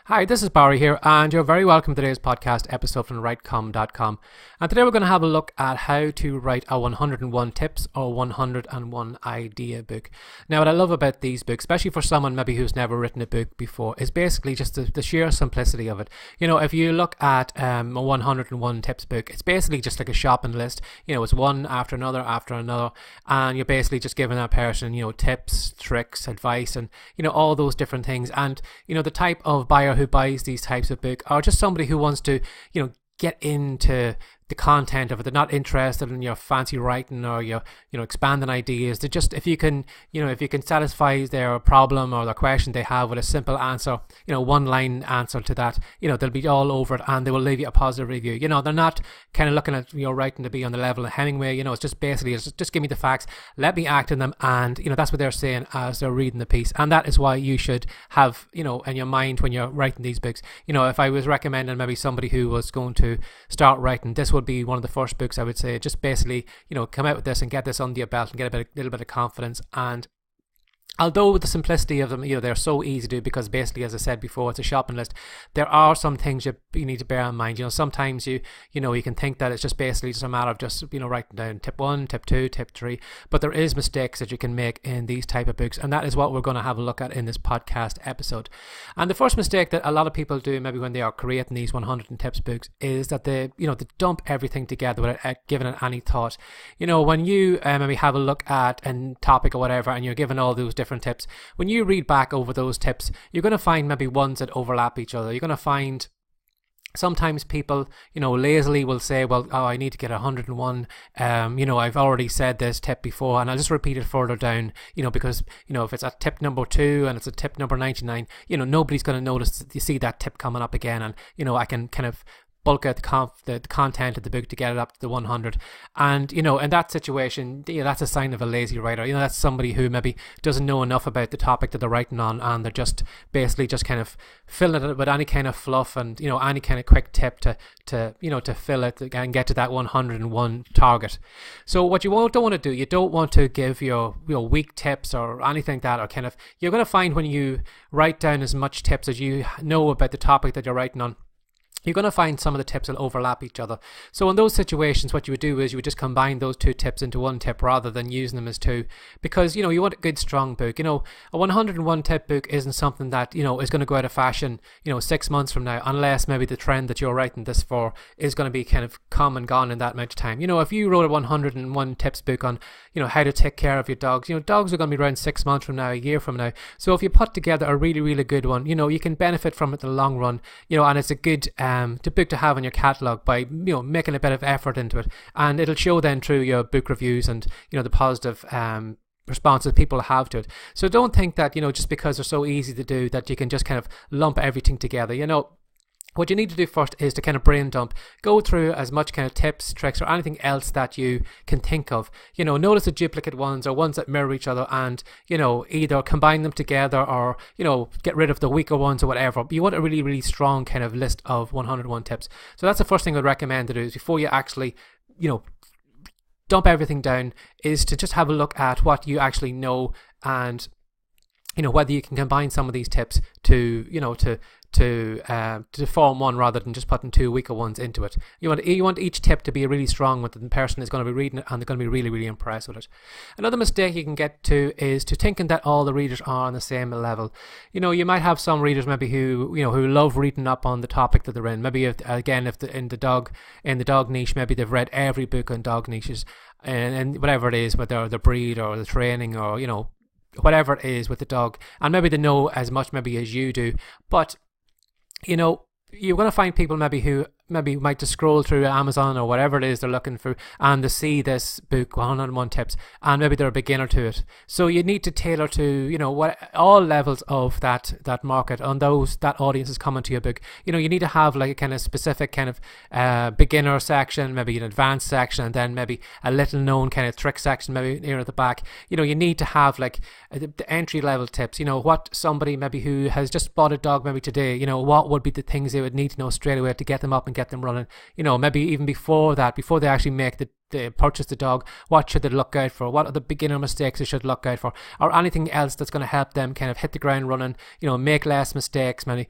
Hi, this is Barry here, and you're very welcome to today's podcast episode from WriteCome.com. And today we're going to have a look at how to write a 101 tips or 101 idea book. Now, what I love about these books, especially for someone maybe who's never written a book before, is basically just the sheer simplicity of it. You know, if you look at a 101 tips book, it's basically just like a shopping list. You know, it's one after another, and you're basically just giving that person, you know, tips, tricks, advice, and, you know, all those different things. And, you know, the type of buyer who buys these types of books are just somebody who wants to, you know, get into the content of it. They're not interested in your fancy writing or your, you know, expanding ideas. They just, if you can satisfy their problem or their question they have with a simple answer, you know, one line answer to that, you know, they'll be all over it and they will leave you a positive review. You know, they're not kind of looking at your writing to be on the level of Hemingway. You know, it's just basically, just give me the facts, let me act in them, and, you know, that's what they're saying as they're reading the piece. And that is why you should have, you know, in your mind when you're writing these books. You know, if I was recommending maybe somebody who was going to start writing, this would be one of the first books I would say. Just basically, you know, come out with this and get this under your belt and get a little bit of confidence. And although the simplicity of them, you know, they're so easy to do because basically, as I said before, it's a shopping list. There are some things you need to bear in mind. You know, sometimes you can think that it's just basically just a matter of just, you know, writing down tip 1, tip 2, tip 3. But there is mistakes that you can make in these type of books, and that is what we're going to have a look at in this podcast episode. And the first mistake that a lot of people do maybe when they are creating these 100 tips books is that they dump everything together without giving it any thought. You know, when you maybe have a look at a topic or whatever, and you're given all those different tips, when you read back over those tips, you're going to find maybe ones that overlap each other. You're going to find sometimes people, you know, lazily will say, well, I need to get 101. You know, I've already said this tip before and I'll just repeat it further down, you know, because, you know, if it's at tip number 2 and it's a tip number 99, you know, nobody's going to notice you see that tip coming up again. And, you know, I can kind of bulk out the content of the book to get it up to the 100. And, you know, in that situation, you know, that's a sign of a lazy writer. You know, that's somebody who maybe doesn't know enough about the topic that they're writing on, and they're just basically just kind of filling it with any kind of fluff and, you know, any kind of quick tip to fill it and get to that 101 target. So what you don't want to do, you don't want to give your, you know, weak tips or anything like that, or kind of, you're going to find when you write down as much tips as you know about the topic that you're writing on, you're going to find some of the tips will overlap each other. So in those situations, what you would do is you would just combine those two tips into one tip rather than using them as two, because, you know, you want a good strong book. You know, a 101 tip book isn't something that, you know, is going to go out of fashion, you know, 6 months from now, unless maybe the trend that you're writing this for is going to be kind of come and gone in that amount of time. You know, if you wrote a 101 tips book on, you know, how to take care of your dogs, you know, dogs are going to be around 6 months from now, a year from now. So if you put together a really, really good one, you know, you can benefit from it in the long run, you know, and it's a good book to have in your catalogue by, you know, making a bit of effort into it, and it'll show then through your book reviews and, you know, the positive responses people have to it. So don't think that, you know, just because they're so easy to do that you can just kind of lump everything together. You know, what you need to do first is to kind of brain dump, go through as much kind of tips, tricks, or anything else that you can think of. You know, notice the duplicate ones or ones that mirror each other, and, you know, either combine them together or, you know, get rid of the weaker ones or whatever. But you want a really, really strong kind of list of 101 tips. So that's the first thing I'd recommend to do is before you actually, you know, dump everything down, is to just have a look at what you actually know, and, you know, whether you can combine some of these tips to, you know, to form one rather than just putting two weaker ones into it. You want each tip to be really strong with the person is going to be reading it, and they're going to be really, really impressed with it. Another mistake you can get to is to thinking that all the readers are on the same level. You know, you might have some readers maybe who love reading up on the topic that they're in. Maybe in the dog niche, maybe they've read every book on dog niches and whatever it is, whether the breed or the training or, you know, whatever it is with the dog, and maybe they know as much maybe as you do. But, you know, you're going to find people maybe who maybe might just scroll through Amazon or whatever it is they're looking for, and they see this book 101 tips, and maybe they're a beginner to it. So you need to tailor to, you know, what all levels of that market, and that audience is coming to your book. You know, you need to have like a kind of specific kind of beginner section, maybe an advanced section, and then maybe a little known kind of trick section maybe near at the back. You know, you need to have like the entry level tips. You know, what somebody maybe who has just bought a dog maybe today, you know, what would be the things they would need to know straight away to get them up and get them running. Maybe even before that, before they actually make they purchase the dog, what should they look out for? What are the beginner mistakes they should look out for? Or anything else that's going to help them kind of hit the ground running, make less mistakes, maybe,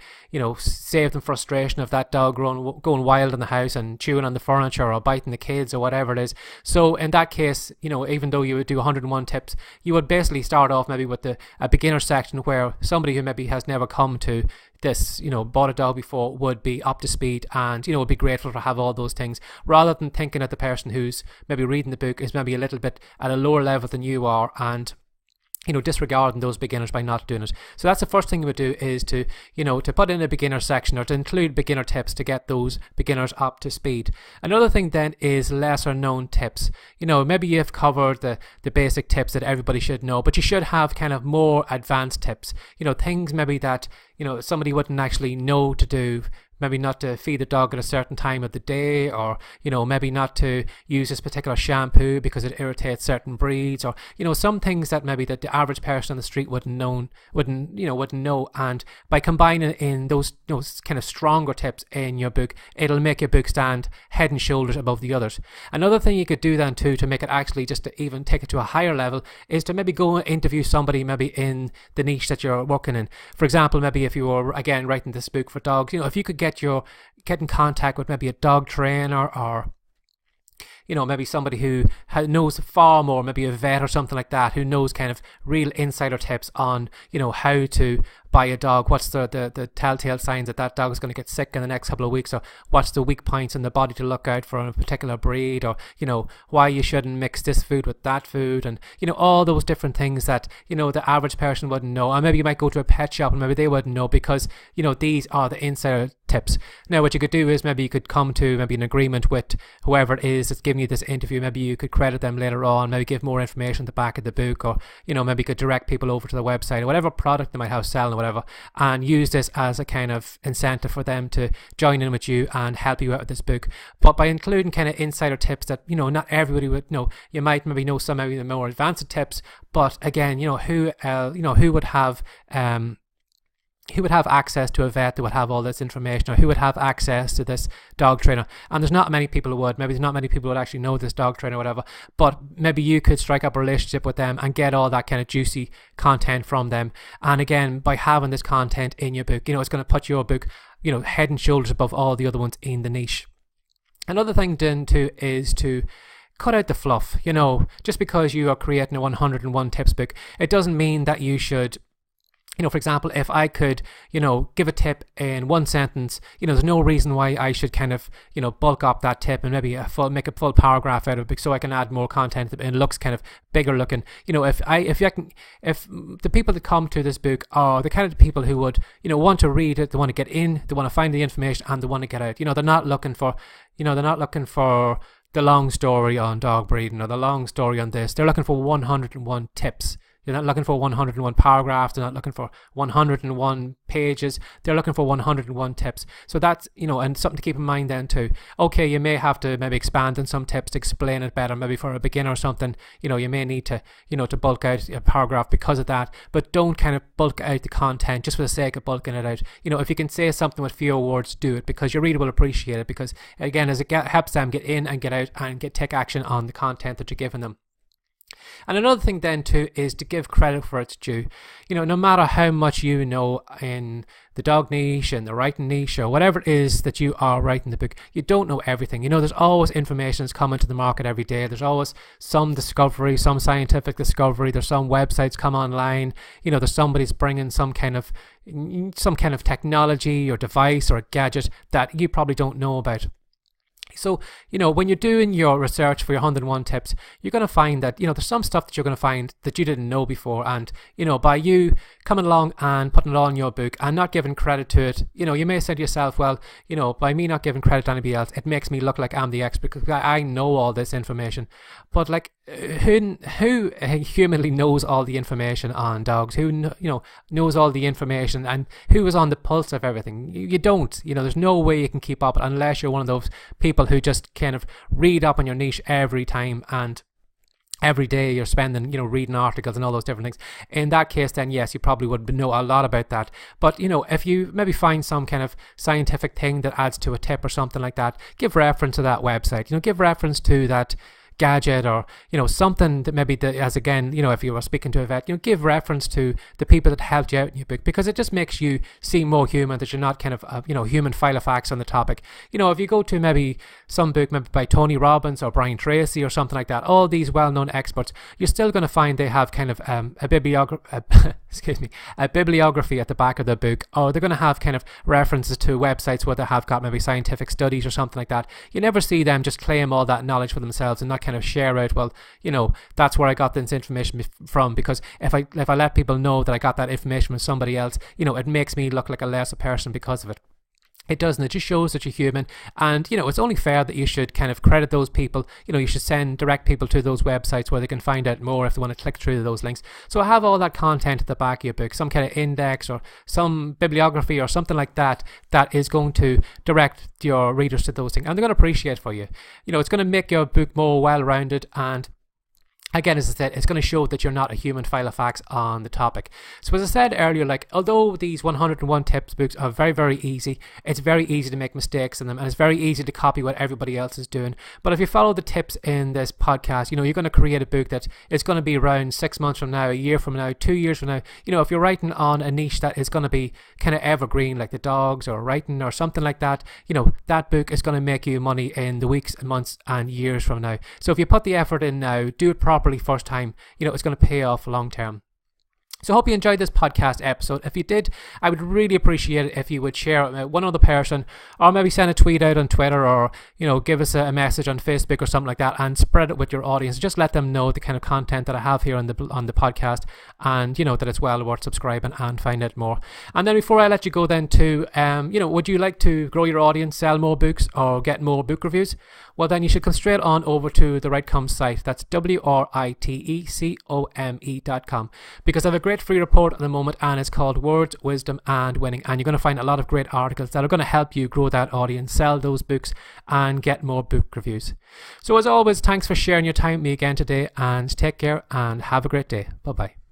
save them frustration of that dog going wild in the house and chewing on the furniture or biting the kids or whatever it is. So in that case, even though you would do 101 tips, you would basically start off maybe with a beginner section where somebody who maybe has never come to this, bought a dog before, would be up to speed and, would be grateful to have all those things, rather than thinking that the person who's maybe reading the book is maybe a little bit at a lower level than you are, and disregarding those beginners by not doing it. So that's the first thing you would do, is to put in a beginner section, or to include beginner tips to get those beginners up to speed. Another thing then is lesser known tips. Maybe you've covered the basic tips that everybody should know, but you should have kind of more advanced tips. Things maybe that somebody wouldn't actually know to do. Maybe not to feed the dog at a certain time of the day, or maybe not to use this particular shampoo because it irritates certain breeds, or some things that maybe that the average person on the street wouldn't know. And by combining in those kind of stronger tips in your book, it'll make your book stand head and shoulders above the others. Another thing you could do then too, to make it actually just to even take it to a higher level, is to maybe go and interview somebody maybe in the niche that you're working in. For example, maybe if you were again writing this book for dogs, if you could get in contact with maybe a dog trainer, or maybe somebody who knows far more, maybe a vet or something like that, who knows kind of real insider tips on how to buy a dog, what's the telltale signs that dog is going to get sick in the next couple of weeks, or what's the weak points in the body to look out for in a particular breed, or why you shouldn't mix this food with that food, and all those different things that the average person wouldn't know. And maybe you might go to a pet shop and maybe they wouldn't know, because these are the insider tips. Now what you could do is maybe you could come to maybe an agreement with whoever it is that's giving you this interview. Maybe you could credit them later on, maybe give more information at the back of the book, or maybe you could direct people over to the website or whatever product they might have selling, whatever, and use this as a kind of incentive for them to join in with you and help you out with this book. But by including kind of insider tips that not everybody would know, you might maybe know some maybe the more advanced tips, but again who would have access to a vet that would have all this information, or who would have access to this dog trainer. And there's not many people who would. Maybe there's not many people who would actually know this dog trainer or whatever, but maybe you could strike up a relationship with them and get all that kind of juicy content from them. And again, by having this content in your book, it's going to put your book head and shoulders above all the other ones in the niche. Another thing then too is to cut out the fluff. Just because you are creating a 101 tips book, it doesn't mean that you should for example, if I could, give a tip in one sentence, there's no reason why I should kind of, bulk up that tip and maybe make a full paragraph out of it so I can add more content and it looks kind of bigger looking. If the people that come to this book are the kind of people who would, want to read it, they want to get in, they want to find the information, and they want to get out. They're not looking for, the long story on dog breeding or the long story on this. They're looking for 101 tips. They're not looking for 101 paragraphs. They're not looking for 101 pages. They're looking for 101 tips. So that's, and something to keep in mind then too. Okay, you may have to maybe expand on some tips to explain it better. Maybe for a beginner or something, you may need to, to bulk out a paragraph because of that. But don't kind of bulk out the content just for the sake of bulking it out. If you can say something with fewer words, do it, because your reader will appreciate it. Because again, as it helps them get in and get out and take action on the content that you're giving them. And another thing then too is to give credit where it's due. No matter how much you know in the dog niche and the writing niche or whatever it is that you are writing the book, you don't know everything. There's always information that's coming to the market every day. There's always some discovery, some scientific discovery. There's some websites come online. There's somebody's bringing some kind of technology or device or a gadget that you probably don't know about. So, when you're doing your research for your 101 tips, you're going to find that, there's some stuff that you're going to find that you didn't know before. And, by you coming along and putting it all in your book and not giving credit to it, you may say to yourself, well, by me not giving credit to anybody else, it makes me look like I'm the expert because I know all this information. But who humanly knows all the information on dogs? Who, knows all the information and who is on the pulse of everything? You don't. There's no way you can keep up unless you're one of those people who just kind of read up on your niche every time and every day you're spending, reading articles and all those different things. In that case, then yes, you probably would know a lot about that. But, if you maybe find some kind of scientific thing that adds to a tip or something like that, give reference to that website, give reference to that gadget, or something that maybe as again, if you were speaking to a vet, give reference to the people that helped you out in your book, because it just makes you seem more human, that you're not kind of human file of facts on the topic. If you go to maybe some book maybe by Tony Robbins or Brian Tracy or something like that, all these well-known experts, you're still going to find they have kind of a bibliography at the back of the book, or they're going to have kind of references to websites where they have got maybe scientific studies or something like that. You never see them just claim all that knowledge for themselves and not kind of share out, well, that's where I got this information from, because if I let people know that I got that information from somebody else, it makes me look like a lesser person because of it. It doesn't. It just shows that you're human, and it's only fair that you should kind of credit those people. You should direct people to those websites where they can find out more if they want to click through those links. So I have all that content at the back of your book, some kind of index or some bibliography or something like that, that is going to direct your readers to those things, and they're going to appreciate for you. It's going to make your book more well-rounded, and again, as I said, it's going to show that you're not a human file of facts on the topic. So as I said earlier, although these 101 tips books are very, very easy, it's very easy to make mistakes in them, and it's very easy to copy what everybody else is doing. But if you follow the tips in this podcast, you're going to create a book that is going to be around 6 months from now, a year from now, 2 years from now. If you're writing on a niche that is going to be kind of evergreen, like the dogs or writing or something like that, that book is going to make you money in the weeks and months and years from now. So if you put the effort in now, do it properly first time, it's going to pay off long term. So I hope you enjoyed this podcast episode. If you did, I would really appreciate it if you would share it with one other person, or maybe send a tweet out on Twitter, or give us a message on Facebook or something like that, and spread it with your audience. Just let them know the kind of content that I have here on the podcast, and that it's well worth subscribing and find out more. And then before I let you go, then too, would you like to grow your audience, sell more books, or get more book reviews? Well, then you should come straight on over to the WriteCome site. That's WriteCome.com, because I have a great free report at the moment, and it's called Words, Wisdom and Winning, and you're going to find a lot of great articles that are going to help you grow that audience, sell those books, and get more book reviews. So as always, thanks for sharing your time with me again today, and take care and have a great day. Bye bye.